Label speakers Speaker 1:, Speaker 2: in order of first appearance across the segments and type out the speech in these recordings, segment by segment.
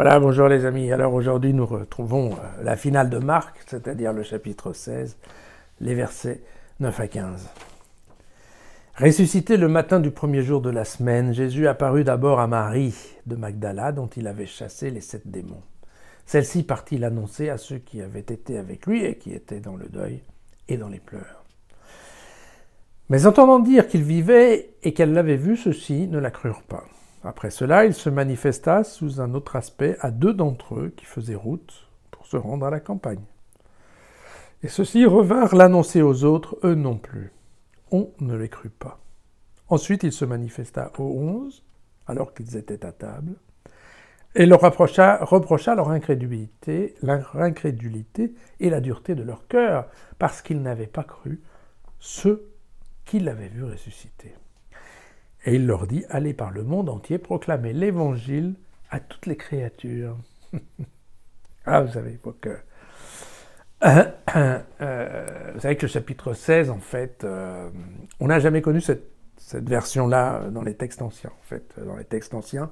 Speaker 1: Voilà, bonjour les amis. Alors aujourd'hui, nous retrouvons la finale de Marc, c'est-à-dire le chapitre 16, les versets 9 à 15. Ressuscité le matin du premier jour de la semaine, Jésus apparut d'abord à Marie de Magdala, dont il avait chassé les 7 démons. Celle-ci partit l'annoncer à ceux qui avaient été avec lui et qui étaient dans le deuil et dans les pleurs. Mais entendant dire qu'il vivait et qu'elle l'avait vu, ceux-ci ne la crurent pas. Après cela, il se manifesta sous un autre aspect à 2 d'entre eux qui faisaient route pour se rendre à la campagne. Et ceux-ci revinrent l'annoncer aux autres, eux non plus. On ne les crut pas. Ensuite, il se manifesta aux 11, alors qu'ils étaient à table, et leur reprocha leur incrédulité et la dureté de leur cœur, parce qu'ils n'avaient pas cru ceux qui l'avaient vu ressusciter. Et il leur dit, allez par le monde entier, proclamer l'évangile à toutes les créatures. Ah, vous savez, vous savez que le chapitre 16, en fait, on n'a jamais connu cette version-là dans les textes anciens. En fait, dans les textes anciens,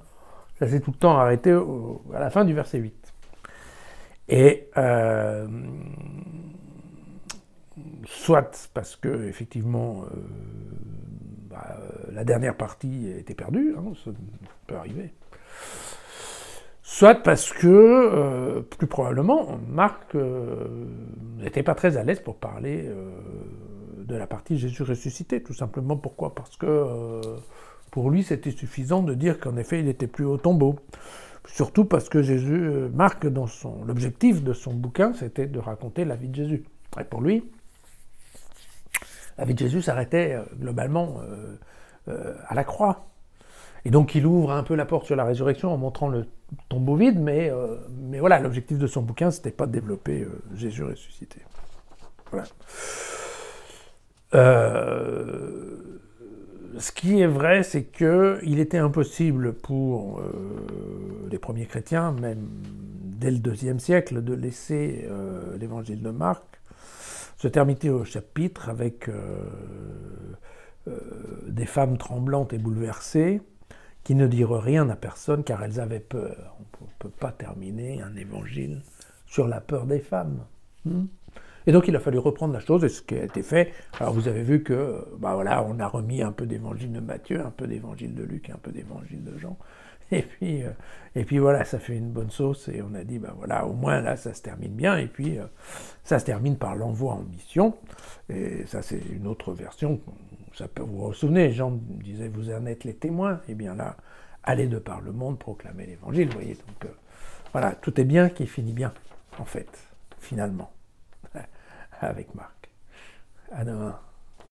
Speaker 1: ça s'est tout le temps arrêté à la fin du verset 8. Et soit parce que, effectivement, la dernière partie était perdue, hein, ça peut arriver. Soit parce que, plus probablement, Marc n'était pas très à l'aise pour parler de la partie Jésus ressuscité. Tout simplement pourquoi ? Parce que pour lui, c'était suffisant de dire qu'en effet, il n'était plus au tombeau. Surtout parce que Marc, l'objectif de son bouquin, c'était de raconter la vie de Jésus. Et pour lui, la vie de Jésus s'arrêtait globalement à la croix. Et donc il ouvre un peu la porte sur la résurrection en montrant le tombeau vide, mais voilà, l'objectif de son bouquin, c'était pas de développer Jésus ressuscité. Voilà. Ce qui est vrai, c'est qu'il était impossible pour les premiers chrétiens, même dès le IIe siècle, de laisser l'évangile de Marc se terminer au chapitre avec des femmes tremblantes et bouleversées qui ne dirent rien à personne car elles avaient peur. On ne peut pas terminer un évangile sur la peur des femmes. Et donc il a fallu reprendre la chose, et ce qui a été fait, alors vous avez vu que, voilà, on a remis un peu d'évangile de Matthieu, un peu d'évangile de Luc, un peu d'évangile de Jean, et puis voilà, ça fait une bonne sauce, et on a dit, voilà, au moins là, ça se termine bien, et puis ça se termine par l'envoi en mission, et ça c'est une autre version, vous vous souvenez, Jean disait, vous en êtes les témoins, et bien là, allez de par le monde proclamer l'évangile, vous voyez, donc voilà, tout est bien qui finit bien, en fait, finalement, avec Marc. À demain.